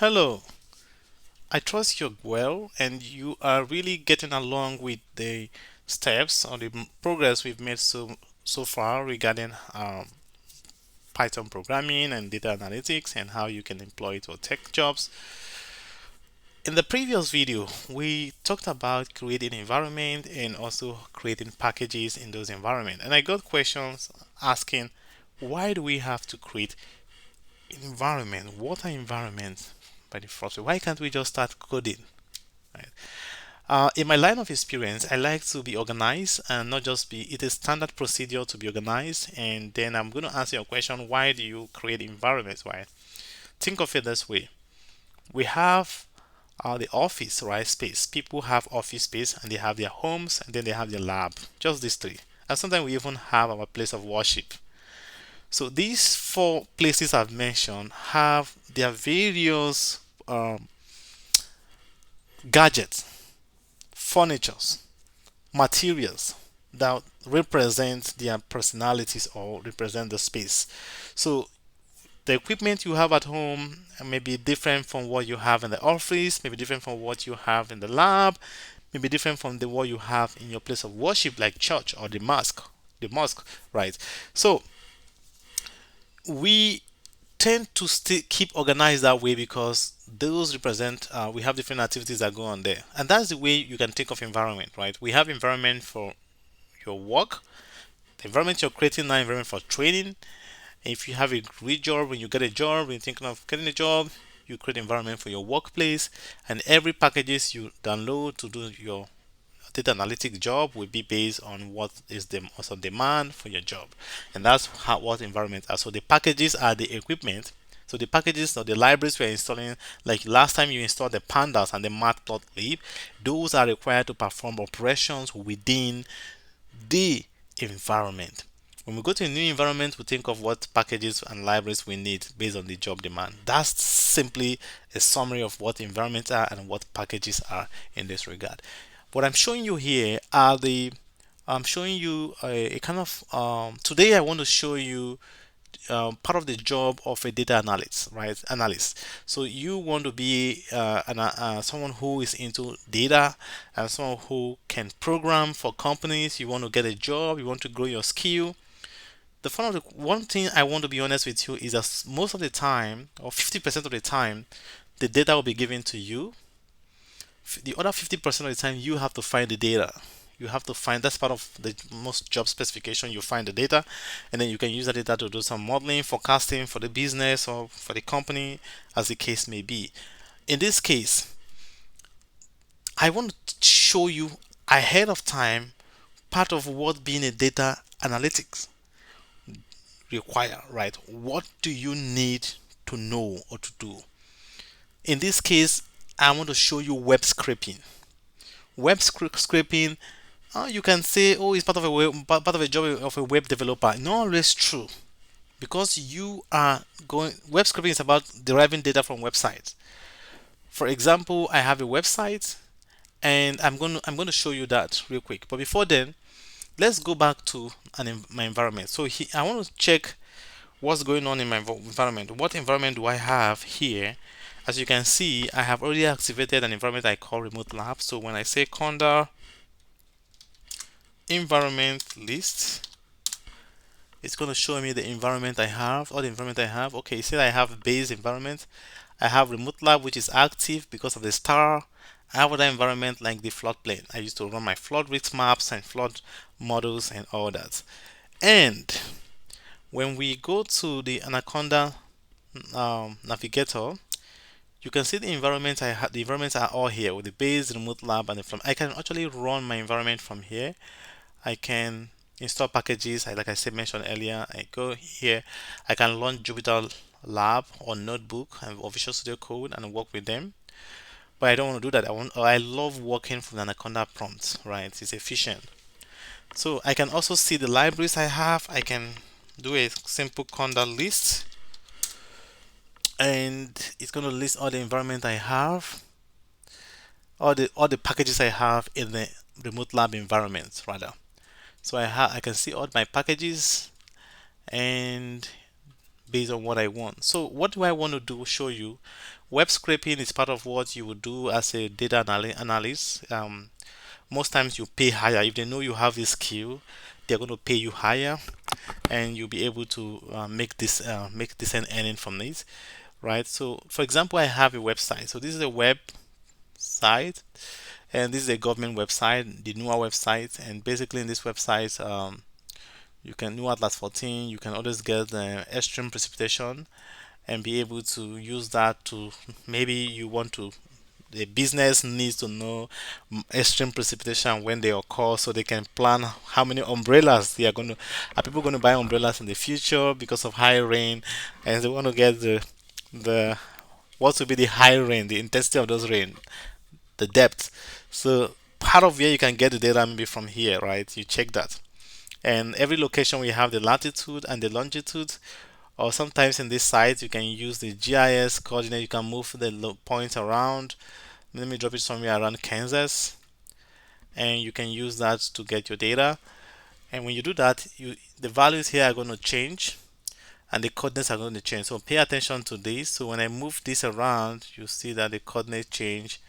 Hello, I trust you're well and you are really getting along with the steps or the progress we've made so far regarding Python programming and data analytics and how you can employ it for tech jobs. In the previous video, we talked about creating environment and also creating packages in those environments. And I got questions asking, why do we have to create environment? What are environments by the first? Why can't we just start coding? Right? In my line of experience, I like to be organized and not just be, it is standard procedure to be organized. And then I'm going to answer your question, why do you create environments? Why? Think of it this way. We have the office, right? Space. People have office space and they have their homes and then they have their lab. Just these three. And sometimes we even have our place of worship. So these four places I've mentioned have their various gadgets, furnitures, materials that represent their personalities or represent the space. So the equipment you have at home may be different from what you have in the office, maybe different from what you have in the lab, maybe different from what you have in your place of worship, like church or the mosque. The mosque, right? So we tend to still keep organized that way because those represent we have different activities that go on there, and that's the way you can think of environment, right? We have environment for your work, the environment you're creating now, environment for training. If you have a great job, when you get a job, when you're thinking of getting a job, you create environment for your workplace, and every packages you download to do your data analytic job will be based on what is the most of demand for your job, and that's how what environments are. So the packages are the equipment. So the packages or the libraries we're installing, like last time you installed the pandas and the matplotlib, those are required to perform operations within the environment. When we go to a new environment, we think of what packages and libraries we need based on the job demand. That's simply a summary of what environments are and what packages are in this regard. What I'm showing you here are I'm showing you a kind of today I want to show you part of the job of a data analyst, right? Analyst. So you want to be someone who is into data and someone who can program for companies. You want to get a job. You want to grow your skill. One thing I want to be honest with you is that most of the time, or 50% of the time, the data will be given to you. The other 50% of the time, you have to find the data. You have to find, that's part of the most job specification. You find the data and then you can use that data to do some modeling, forecasting for the business or for the company, as the case may be. In this case, I want to show you ahead of time part of what being a data analytics require, right? What do you need to know or to do? In this case, I want to show you web scraping. Scraping, you can say, oh, it's part of a job of a web developer. Not always true, because you are going. Web scraping is about deriving data from websites. For example, I have a website, and I'm going to show you that real quick. But before then, let's go back to my environment. So I want to check what's going on in my environment. What environment do I have here? As you can see, I have already activated an environment I call Remote Lab. So when I say conda environment list, it's going to show me the environment I have, all the environment I have. Okay, see, I have base environment. I have Remote Lab, which is active because of the star. I have other environment like the floodplain. I used to run my flood risk maps and flood models and all that. And when we go to the Anaconda navigator, you can see the environment I have. The environments are all here with the base, remote lab, and the from. I can actually run my environment from here. I can install packages. Like I said, mentioned earlier, I go here. I can launch Jupyter Lab or Notebook or Visual Studio Code and work with them. But I don't want to do that. I love working from the Anaconda prompt. Right? It's efficient. So I can also see the libraries I have. I can do a simple conda list, and it's going to list all the environment I have, all the packages I have in the remote lab environment rather. So I can see all my packages, and based on what I want. So what do I want to do? Show you. Web scraping is part of what you would do as a data analyst. Most times you pay higher if they know you have this skill. They're going to pay you higher, and you'll be able to make decent earning from this, right? So, for example, I have a website. So this is a website, and this is a government website, the NUA website, and basically in this website, you can do Atlas 14. You can always get the extreme precipitation and be able to use that to, maybe you want to, the business needs to know extreme precipitation when they occur, so they can plan how many umbrellas they are going to, are people going to buy umbrellas in the future because of high rain, and they want to get the what will be the high rain, the intensity of those rain, the depth. So part of where you can get the data maybe from here, right? You check that, and every location we have the latitude and the longitude, or sometimes in this site you can use the GIS coordinate. You can move the points around. Let me drop it somewhere around Kansas, and you can use that to get your data. And when you do that, the values here are going to change, and the coordinates are going to change. So pay attention to this. So when I move this around, you see that the coordinates change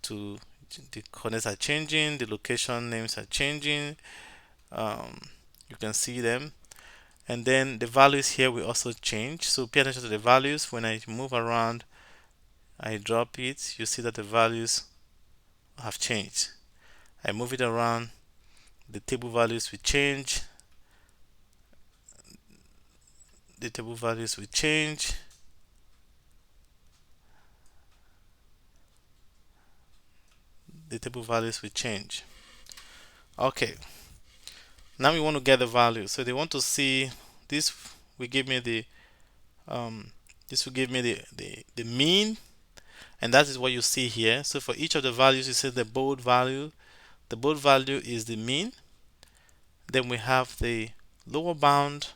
to, the coordinates are changing, the location names are changing. um, you can see them, and then the values here will also change. So pay attention to the values. When I move around, I drop it, you see that the values have changed. I move it around, the table values will change, the table values will change, the table values will change. Okay, now we want to get the value. So they want to see this will give me the um, this will give me the mean, and that is what you see here. So for each of the values, you see the bold value. The bold value is the mean. Then we have the lower bound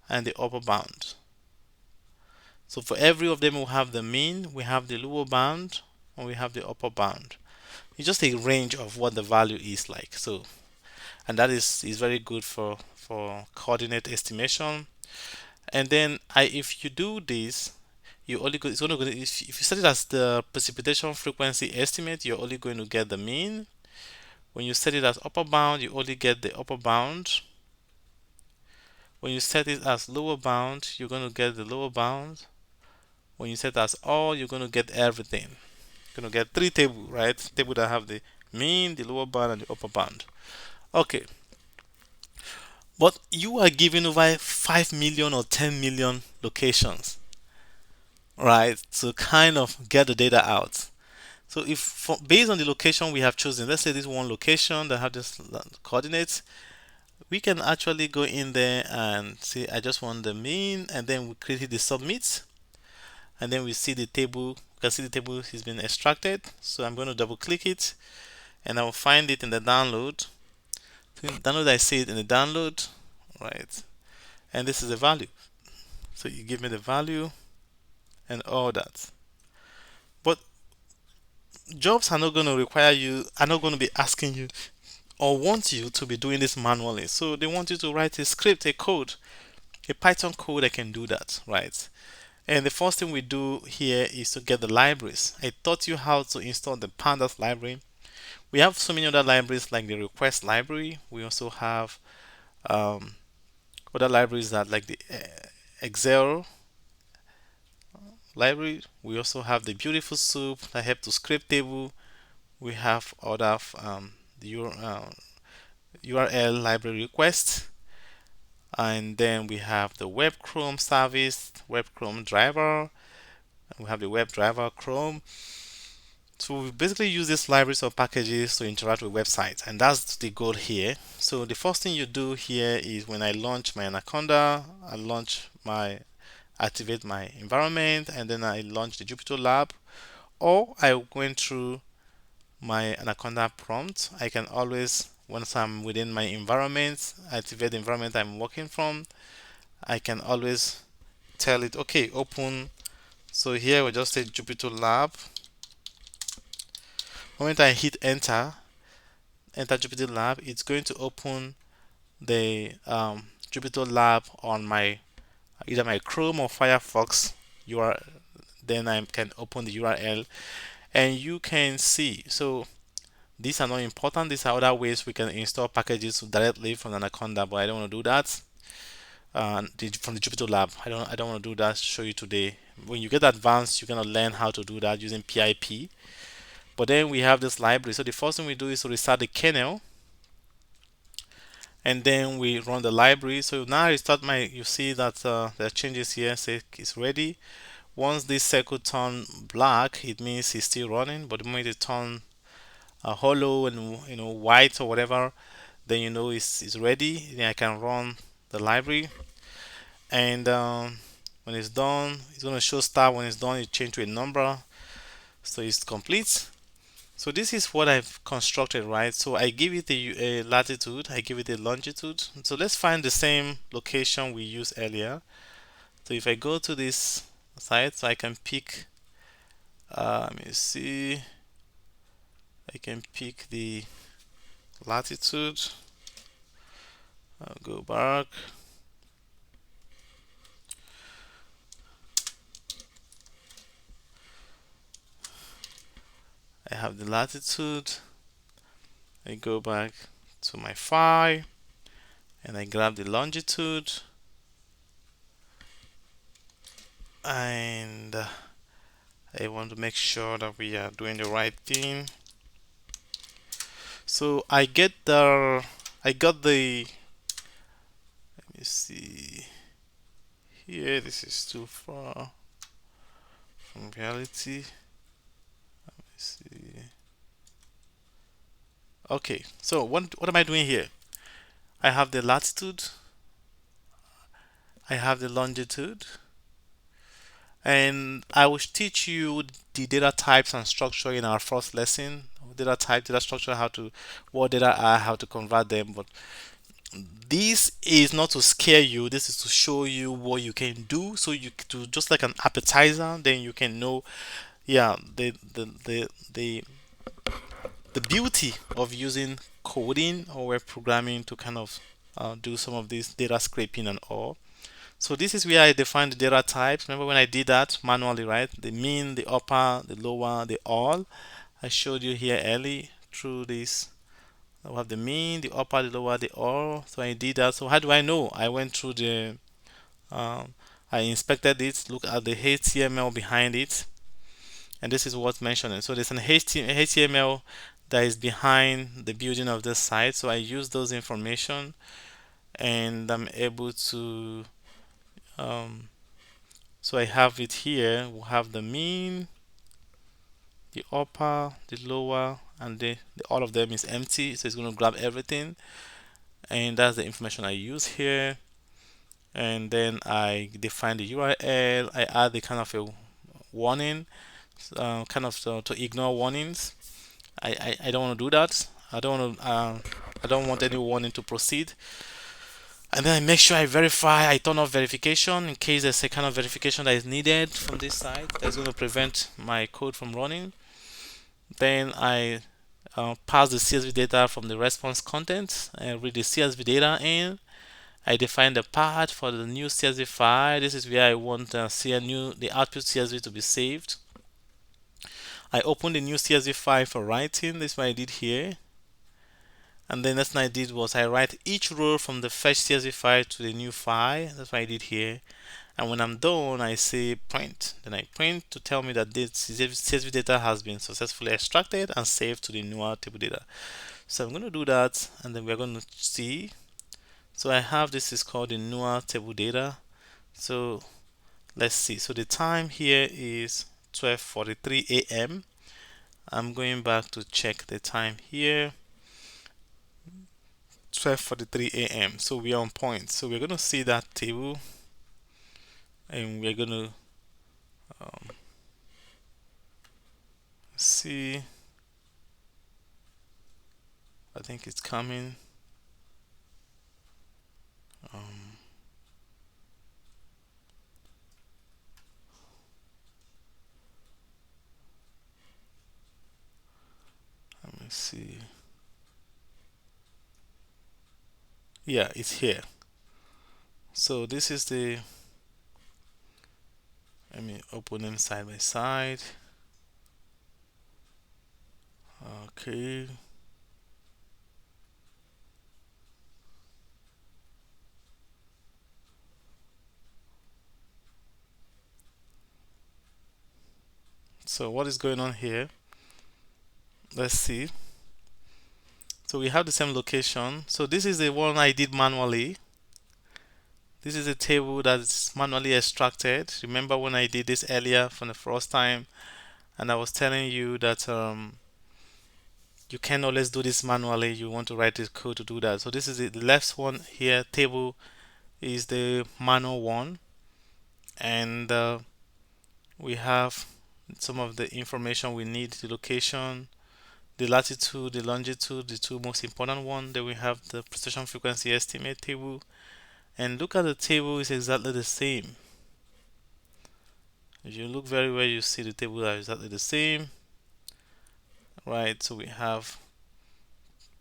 and the upper bound. So for every of them, we have the mean, we have the lower bound, and we have the upper bound. It's just a range of what the value is like. So, and that is very good for coordinate estimation. And then if you do this, you only go, it's only going to, if you set it as the precipitation frequency estimate, you're only going to get the mean. When you set it as upper bound, you only get the upper bound. When you set it as lower bound, you're going to get the lower bound. When you set as all, you're going to get everything. You're going to get three tables, right? Table that have the mean, the lower bound, and the upper bound. Okay, but you are given over 5 million or 10 million locations, right, to kind of get the data out. So if based on the location we have chosen, let's say this one location that have this coordinates, we can actually go in there and say I just want the mean, and then we create the submit, and then we see the table. You can see the table has been extracted. So I'm going to double click it, and I will find it in the download. So in download, I see it in the download, right? And this is the value. So you give me the value and all that. But jobs are not going to require you, are not going to be asking you or want you to be doing this manually. So they want you to write a script, a code, a Python code that can do that, right? And the first thing we do here is to get the libraries. I taught you how to install the pandas library. We have so many other libraries like the request library. We also have um, other libraries that like the Excel library. We also have the beautiful soup that help to script table. We have other the URL library request, and then we have the web Chrome service, web Chrome driver. We have the web driver Chrome. So we basically use these libraries or packages to interact with websites, and that's the goal here. So the first thing you do here is when I launch my Anaconda, I launch my activate my environment, and then I launch the Jupyter Lab, or I went through my Anaconda prompt. I can always, once I'm within my environment, activate the environment I'm working from, I can always tell it, okay, open. So here we just say Jupyter Lab. The moment I hit enter Jupyter Lab, it's going to open the Jupyter Lab on my either my Chrome or Firefox URL. Then I can open the URL and you can see. So these are not important. These are other ways we can install packages directly from Anaconda, but I don't want to do that. From the Jupyter Lab, I don't want to do that. Show you today. When you get advanced, you're gonna learn how to do that using PIP. But then we have this library. So the first thing we do is to restart the kernel, and then we run the library. So now I restart my. You see that there are changes here. Say it's ready. Once this circle turn black, it means it's still running. But the moment it turn hollow and white or whatever, then you know it's ready. Then I can run the library, and when it's done, it's gonna show star. When it's done, it change to a number, so it's complete. So this is what I've constructed, right? So I give it a latitude, I give it a longitude. So let's find the same location we used earlier. So if I go to this site, so I can pick, let me see, I can pick the latitude. I'll go back. I have the latitude. I go back to my file and I grab the longitude, and I want to make sure that we are doing the right thing. So I got the, let me see here, this is too far from reality. Let me see. Okay, so what am I doing here? I have the latitude, I have the longitude, and I will teach you the data types and structure in our first lesson. Data type, data structure, how to, what data are, how to convert them. But this is not to scare you, this is to show you what you can do, so you do just like an appetizer, then you can know, yeah, the beauty of using coding or web programming to kind of do some of this data scraping and all. So this is where I define the data types. Remember when I did that manually, right? The mean, the upper, the lower, the all. I showed you here early through this. I have the mean, the upper, the lower, the all. So I did that. So how do I know? I went through um, I inspected it, look at the HTML behind it, and this is what's mentioned. So there's an HTML that is behind the building of this site. So I use those information, and I'm able to. Um, so I have it here. We have the mean, the upper, the lower, and the all of them is empty. So it's going to grab everything, and that's the information I use here. And then I define the URL. I add the kind of a warning, kind of to ignore warnings. I don't want to do that. I don't want any warning to proceed. And then I make sure I verify. I turn off verification in case there's a kind of verification that is needed from this side that's going to prevent my code from running. Then I pass the CSV data from the response content and read the CSV data in. I define the path for the new CSV file. This is where I want the output CSV to be saved. I open the new CSV file for writing. This is what I did here. And then next thing I did was I write each row from the fetch CSV file to the new file. That's what I did here. And when I'm done, I say print. Then I print to tell me that this CSV data has been successfully extracted and saved to the newer table data. So I'm going to do that, and then we're going to see. So I have, this is called the newer table data. So let's see. So the time here is 12:43 a.m. I'm going back to check the time here. 12:43 a.m. So we are on point. So we're going to see that table, and we're going to um, see. I think it's coming. Um, Let me see. Yeah, it's here. So this is the Let me open them side by side. Okay. So what is going on here? Let's see. So we have the same location. So this is the one I did manually. This is a table that's manually extracted. Remember when I did this earlier for the first time, and I was telling you that you can always do this manually. You want to write this code to do that. So this is the left one here. Table is the manual one, and we have some of the information we need: the location, the latitude, the longitude, the two most important one. Then we have the precision frequency estimate table, and look at the table is exactly the same. If you look very well, you see the table are exactly the same, right? So we have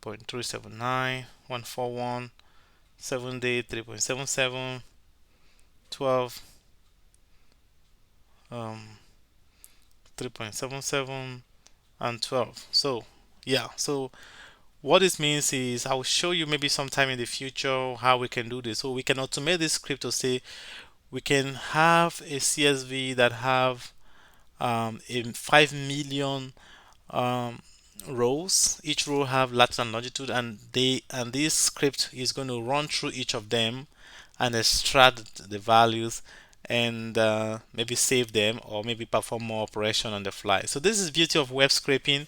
0.379, 141, 7-day 3.77, 12, 3.77, and 12. So yeah, so what this means is I will show you maybe sometime in the future how we can do this. So we can automate this script to say we can have a CSV that have in 5 million um, rows. Each row have latitude and longitude, and this script is going to run through each of them and extract the values and maybe save them or maybe perform more operation on the fly. So this is beauty of web scraping,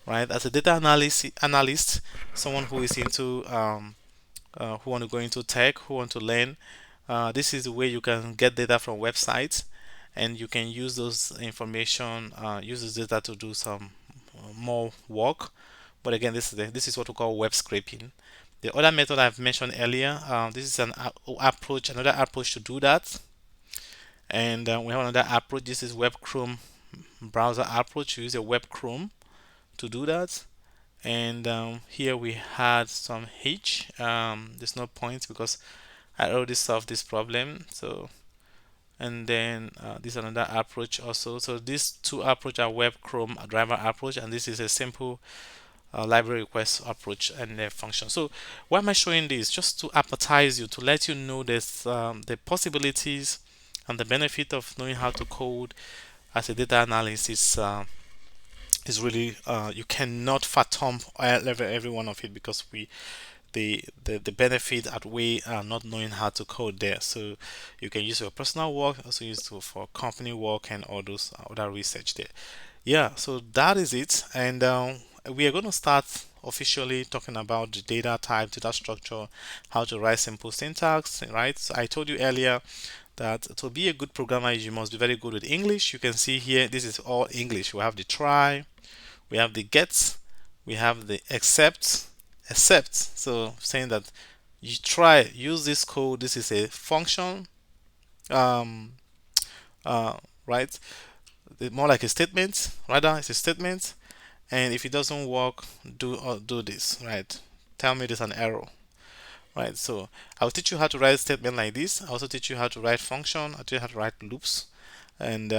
right? As a data analyst, someone who is into who want to go into tech, who want to learn, this is the way you can get data from websites, and you can use those information, use this data to do some more work. But again, this is what we call web scraping. The other method I've mentioned earlier, this is another approach to do that. And we have another approach. This is Web Chrome browser approach. You use a Web Chrome to do that. And here we had some hitch. There's no point because I already solved this problem. So, and then this is another approach also. So these two approach are Web Chrome driver approach, and this is a simple library request approach and their function. So why am I showing this? Just to appetize you, to let you know this, the possibilities and the benefit of knowing how to code as a data analyst is really you cannot fathom every one of it because the benefit outweigh not knowing how to code there. So you can use your personal work, also use it for company work and all those other research there. Yeah, so that is it, and we are going to start officially talking about the data type, data structure, how to write simple syntax, right? So I told you earlier that to be a good programmer, you must be very good with English. You can see here, this is all English. We have the try, we have the get, we have the except. So saying that you try use this code. This is a function, um, right? More like a statement. Rather, it's a statement. And if it doesn't work, do this, right? Tell me there's an error, right? So I'll teach you how to write a statement like this. I'll also teach you how to write function. I'll teach you how to write loops, and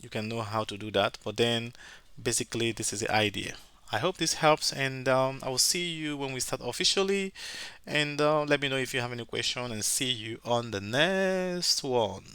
you can know how to do that. But then, basically, this is the idea. I hope this helps, and I will see you when we start officially. And let me know if you have any question, and see you on the next one.